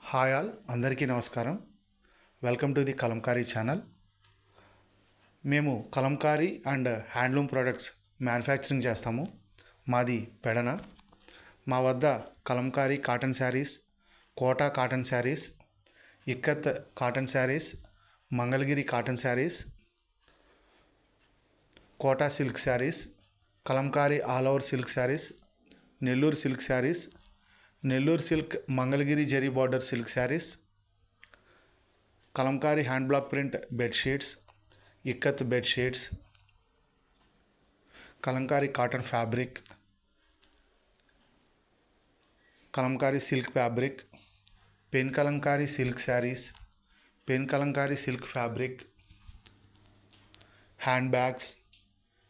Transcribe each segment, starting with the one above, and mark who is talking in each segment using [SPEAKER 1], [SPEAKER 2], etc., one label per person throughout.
[SPEAKER 1] Hi all, అందరికీ నమస్కారం. Welcome to the Kalamkari channel. మేము Kalamkari and handloom products manufacturing చేస్తాము. మాది పెడన. మా వద్ద Kalamkari cotton saris, Kota cotton saris, ikat cotton saris, Mangalagiri cotton saris, Kota silk saris, Kalamkari all over silk saris, Nellore silk saris, Nellore silk Mangalagiri zari border silk saris, Kalamkari hand block print bedsheets, ikat bedsheets, Kalamkari cotton fabric, Kalamkari silk fabric, pen Kalamkari silk saris, pen Kalamkari silk fabric, hand bags,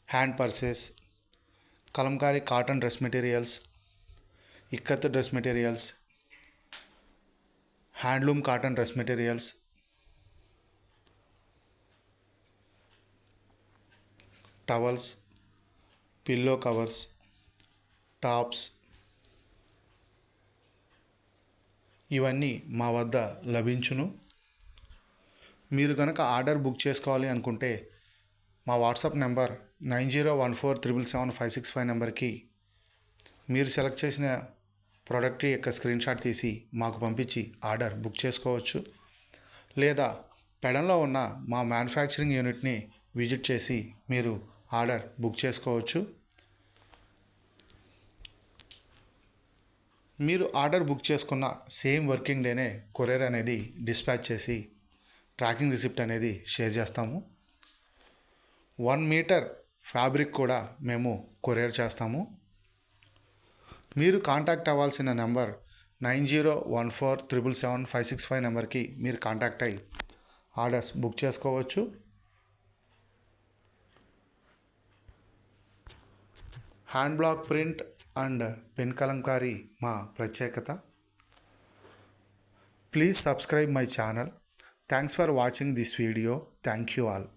[SPEAKER 1] hand purses, Kalamkari cotton dress materials, ikat dress materials, handloom cotton dress materials, towels, pillow covers, tops, ఇవన్నీ మా వద్ద లభించును. మీరు కనుక order book చేసుకోవాలి అనుకుంటే మా WhatsApp number 9014777565 నెంబర్కి మీరు సెలెక్ట్ చేసిన ప్రోడక్ట్ యొక్క స్క్రీన్ షాట్ తీసి మాకు పంపించి ఆర్డర్ బుక్ చేసుకోవచ్చు. లేదా పెడన్లో ఉన్న మా మ్యానుఫ్యాక్చరింగ్ యూనిట్ని విజిట్ చేసి మీరు ఆర్డర్ బుక్ చేసుకోవచ్చు. మీరు ఆర్డర్ బుక్ చేసుకున్న సేమ్ వర్కింగ్ డేనే కొరియర్ అనేది డిస్పాచ్ చేసి ట్రాకింగ్ రిసిప్ట్ అనేది షేర్ చేస్తాము. 1 మీటర్ ఫ్యాబ్రిక్ కూడా మేము కొరియర్ చేస్తాము. మీరు కాంటాక్ట్ అవ్వాల్సిన నెంబర్ 9014777565 నెంబర్కి మీరు కాంటాక్ట్ అయ్యి ఆర్డర్స్ బుక్ చేసుకోవచ్చు. Hand block print and pen Kalamkari మా ప్రత్యేకత. Please subscribe my channel. Thanks for watching this video. Thank you all.